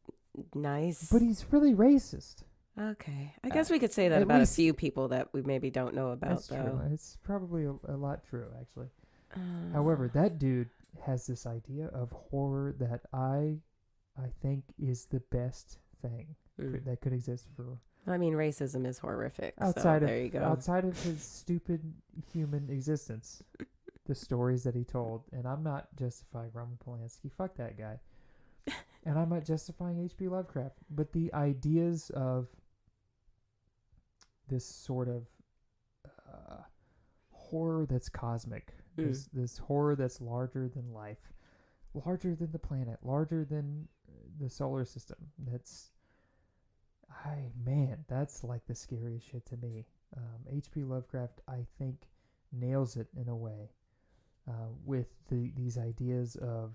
nice.
But he's really racist.
Okay. I guess we could say that about a few people that we maybe don't know about,
that's
though.
True. It's probably a lot true, actually. However, that dude has this idea of horror that I think is the best thing that could exist for...
I mean, racism is horrific. There you go.
Outside of his stupid human existence, the stories that he told, and I'm not justifying Roman Polanski, fuck that guy, and I'm not justifying H.P. Lovecraft, but the ideas of this sort of horror that's cosmic, this horror that's larger than life, larger than the planet, larger than the solar system. That's like the scariest shit to me. H.P. Lovecraft, I think, nails it in a way with these ideas of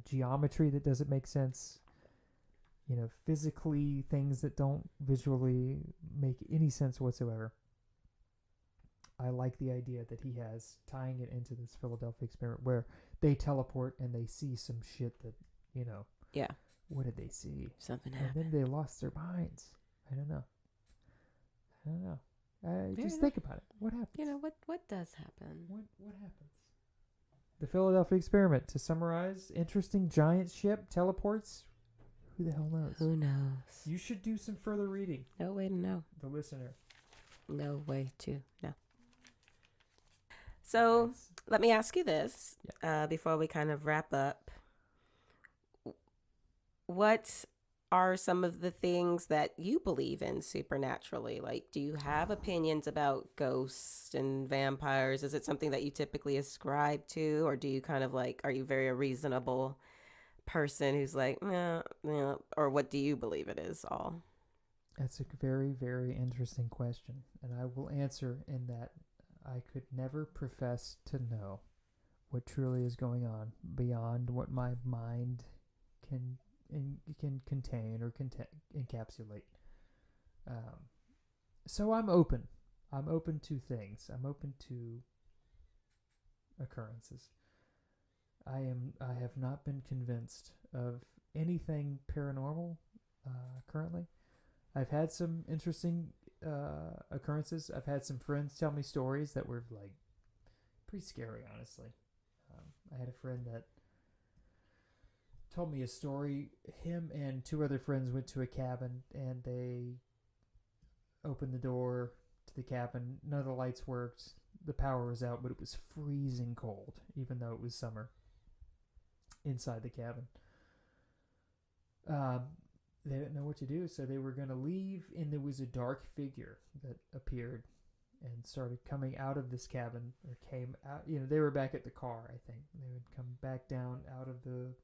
geometry that doesn't make sense, physically things that don't visually make any sense whatsoever. I like the idea that he has tying it into this Philadelphia Experiment where they teleport and they see some shit that,
Yeah.
What did they see?
Something happened.
And then they lost their minds. I don't know. Just think about it. What happens?
What does happen?
What happens? The Philadelphia Experiment. To summarize, interesting giant ship teleports. Who the hell knows?
Who knows?
You should do some further reading.
No way to know.
The listener.
No way to know. So let me ask you this before we kind of wrap up. What are some of the things that you believe in supernaturally? Like, do you have opinions about ghosts and vampires? Is it something that you typically ascribe to? Or do you kind of are you very a reasonable person who's like, no, or what do you believe it is all?
That's a very, very interesting question. And I will answer in that I could never profess to know what truly is going on beyond what my mind can contain or encapsulate. So I'm open. I'm open to things. I'm open to occurrences. I have not been convinced of anything paranormal currently. I've had some interesting occurrences. I've had some friends tell me stories that were like pretty scary, honestly. I had a friend that told me a story. Him and two other friends went to a cabin and they opened the door to the cabin. None of the lights worked. The power was out, but it was freezing cold, even though it was summer inside the cabin. They didn't know what to do, so they were going to leave, and there was a dark figure that appeared and started coming out of this cabin, or came out. They were back at the car, I think. They would come back down out of the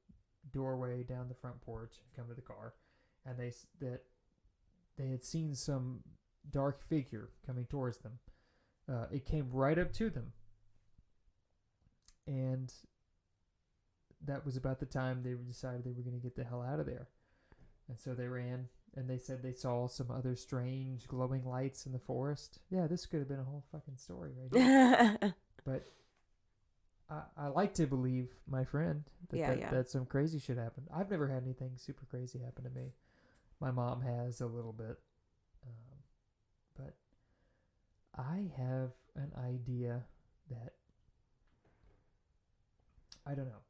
doorway, down the front porch, and come to the car, and they had seen some dark figure coming towards them. It came right up to them, and that was about the time they decided they were going to get the hell out of there. And so they ran, and they said they saw some other strange glowing lights in the forest. Yeah, this could have been a whole fucking story right here. But I like to believe my friend that some crazy shit happened. I've never had anything super crazy happen to me. My mom has a little bit. But I have an idea that, I don't know,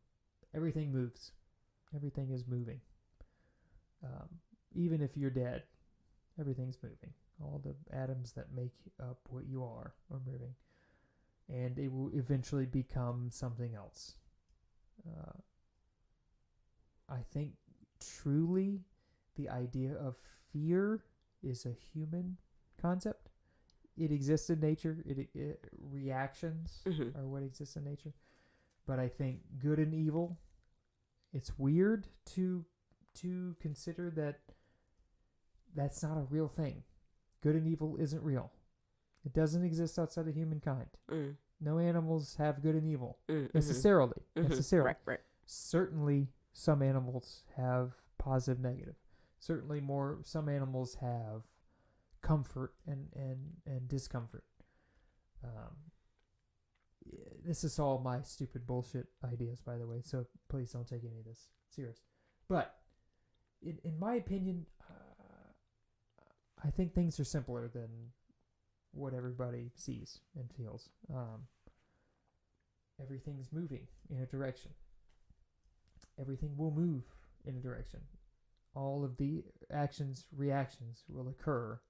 everything moves. Everything is moving. Even if you're dead, everything's moving. All the atoms that make up what you are moving. And it will eventually become something else. I think truly the idea of fear is a human concept. It exists in nature. Reactions are what exists in nature. But I think good and evil, it's weird to consider that that's not a real thing. Good and evil isn't real. It doesn't exist outside of humankind. No animals have good and evil necessarily. Necessarily.
Right.
Certainly, some animals have positive, negative. Certainly, some animals have comfort and discomfort. This is all my stupid bullshit ideas, by the way. So please don't take any of this serious. But in my opinion, I think things are simpler than what everybody sees and feels. Everything's moving in a direction. Everything will move in a direction. All of the reactions will occur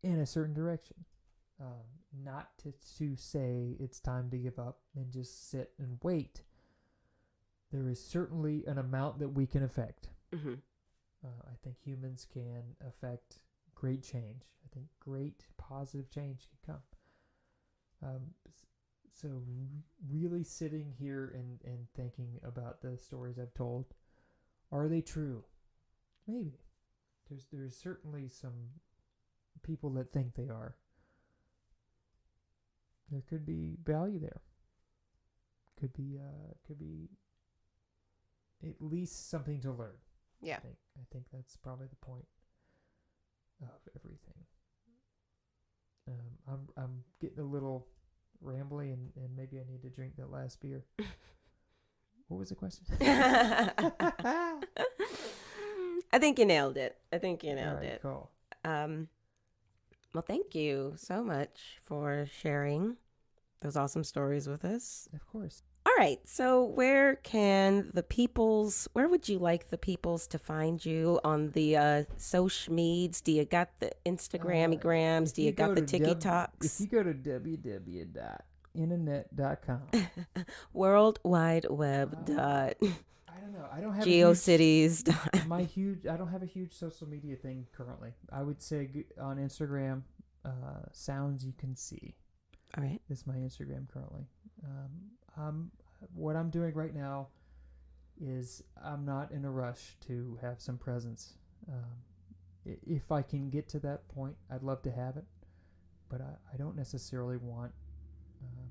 in a certain direction. Not to say it's time to give up and just sit and wait. There is certainly an amount that we can affect. I think humans can affect great change. I think great positive change can come. So really sitting here and thinking about the stories I've told, are they true? Maybe. There's certainly some people that think they are. There could be value there. Could be at least something to learn.
Yeah.
I think that's probably the point of everything. I'm getting a little rambly and maybe I need to drink that last beer. What was the question?
I think you nailed it. All right,
cool.
Well, thank you so much for sharing those awesome stories with us.
Of course.
All right. So where would you like the peoples to find you on the social medias? Do you got the Instagram-grams? Do you got the TikToks?
If you go to www.internet.com.
World Wide Web.
I don't know. I don't have
GeoCities.
I don't have a huge social media thing currently. I would say on Instagram, Sounds You Can See.
All right.
Is my Instagram currently. What I'm doing right now is I'm not in a rush to have some presence. If I can get to that point, I'd love to have it, but I don't necessarily want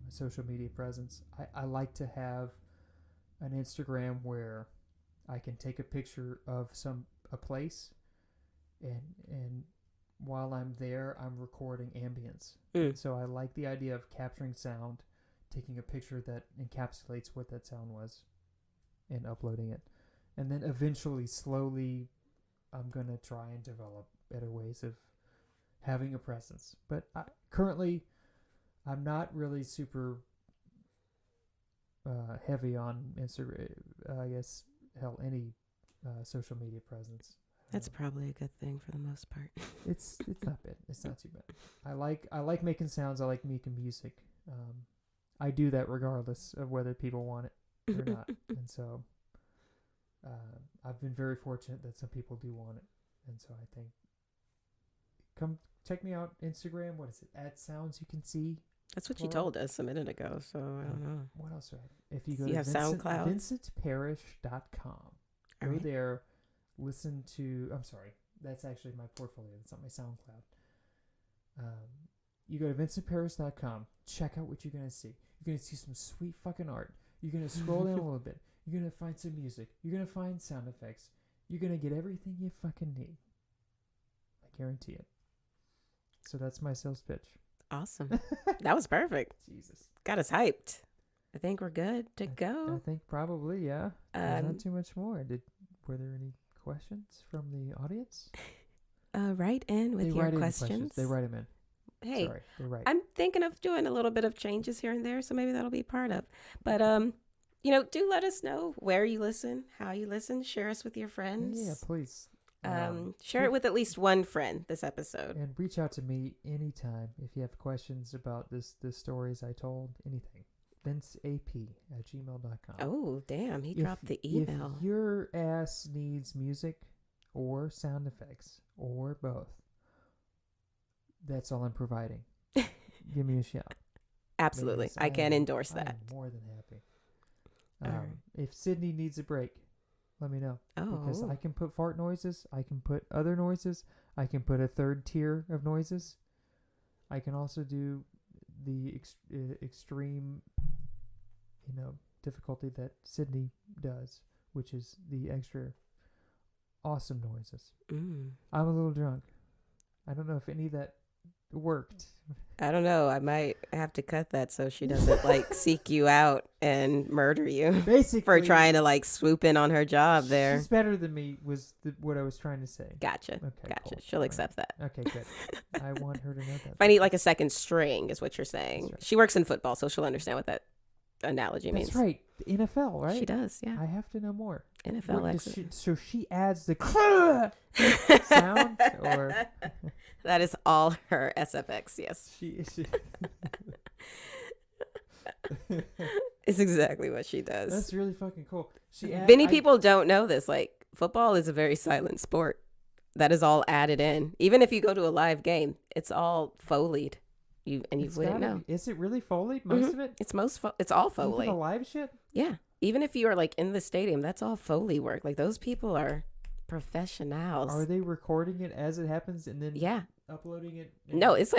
a social media presence. I like to have an Instagram where I can take a picture of a place, and while I'm there, I'm recording ambience. So I like the idea of capturing sound, taking a picture that encapsulates what that sound was, and uploading it, and then eventually slowly I'm going to try and develop better ways of having a presence. But currently, I'm not really super heavy on Instagram. I guess, hell, any social media presence.
That's probably a good thing for the most part.
It's not bad. It's not too bad. I like making sounds. I like making music. I do that regardless of whether people want it or not. And so I've been very fortunate that some people do want it. And so I think, come check me out. Instagram. What is it? Add sounds you can see.
That's what you told us a minute ago. So I don't know.
What else do I have? If you go
You
to
have SoundCloud?
VincentParrish.com. Go
Alright.
there. Listen to. I'm sorry. That's actually my portfolio. That's not my SoundCloud. You go to VincentParrish.com. Check out what you're going to see. You're going to see some sweet fucking art. You're going to scroll down a little bit. You're going to find some music. You're going to find sound effects. You're going to get everything you fucking need. I guarantee it. So that's my sales pitch.
Awesome. That was perfect.
Jesus.
Got us hyped. I think we're good to
I
go.
think probably, yeah. There's not too much more. Were there any questions from the audience?
Write in with your questions.
They write them in.
Hey,
Sorry, they write.
I'm thinking of doing a little bit of changes here and there, so maybe that'll be part of. But do let us know where you listen, how you listen. Share us with your friends.
Yeah, please.
Share it with at least one friend this episode.
And reach out to me anytime if you have questions about the stories I told, anything. vinceap@gmail.com.
Oh, damn. He dropped the email.
If your ass needs music or sound effects or both, that's all I'm providing. Give me a shout.
Absolutely. I can endorse that.
I'm more than happy.
Right.
If Sydney needs a break, let me know.
Oh.
Because I can put fart noises. I can put other noises. I can put a third tier of noises. I can also do the extreme, difficulty that Sydney does, which is the extra awesome noises. I'm a little drunk. I don't know if any of that worked.
I don't know. I might have to cut that so she doesn't seek you out and murder you.
Basically,
for trying to swoop in on her job there.
She's better than me was what I was trying to say.
Gotcha.
Okay,
gotcha.
cool.
She'll accept that.
Okay, good. I want her to know that.
If I need a second string is what you're saying.
Right.
She works in football, so she'll understand what that analogy means.
That's right. NFL, right?
She does, yeah.
I have to know more.
NFL
so she adds the sound, or
that is all her SFX, yes.
She
It's exactly what she does.
That's really fucking cool.
Many people don't know this. Football is a very silent sport. That is all added in. Even if you go to a live game, it's all Foleyed. You wouldn't know.
Is it really Foleyed? Most of it?
It's all Foley.
Even the live shit?
Yeah. Even if you are in the stadium, that's all Foley work. Those people are professionals.
Are they recording it as it happens and then uploading it?
No, it's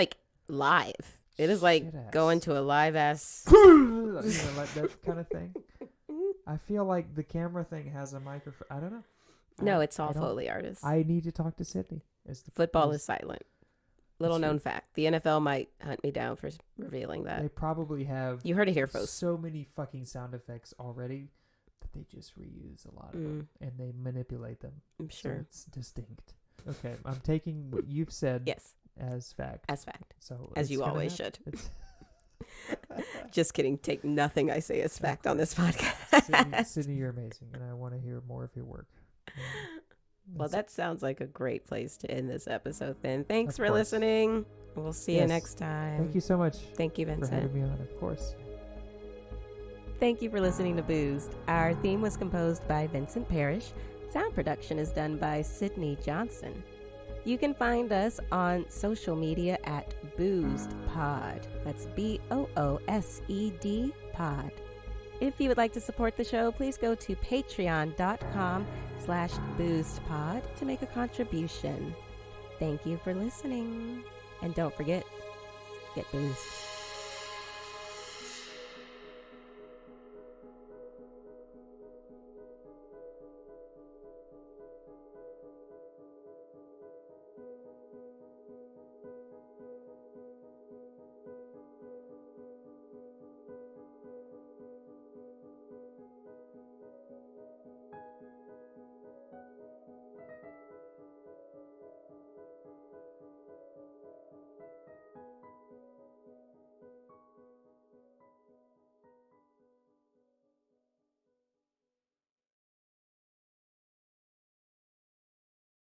live. It is going to a live ass
that kind of thing. I feel like the camera thing has a microphone. I don't know.
No, it's all Foley artists.
I need to talk to Sydney.
Football is silent. Little known fact. The NFL might hunt me down for revealing that.
They probably have.
You heard it here, folks.
So many fucking sound effects already that they just reuse a lot of them and they manipulate them.
I'm sure.
So it's distinct. Okay, I'm taking what you've said as fact.
As fact.
So
as you always should. Just kidding. Take nothing I say as fact on this podcast.
Sydney, you're amazing, and I want to hear more of your work.
Well, that sounds like a great place to end this episode then. Thanks for listening. We'll see you next time.
Thank you so much.
Thank you, Vincent.
For having me on, of course.
Thank you for listening to Boozed. Our theme was composed by Vincent Parrish. Sound production is done by Sydney Johnson. You can find us on social media at Boozed Pod. That's BOOSED Pod. If you would like to support the show, please go to patreon.com/boozedpod to make a contribution. Thank you for listening. And don't forget, get boozed.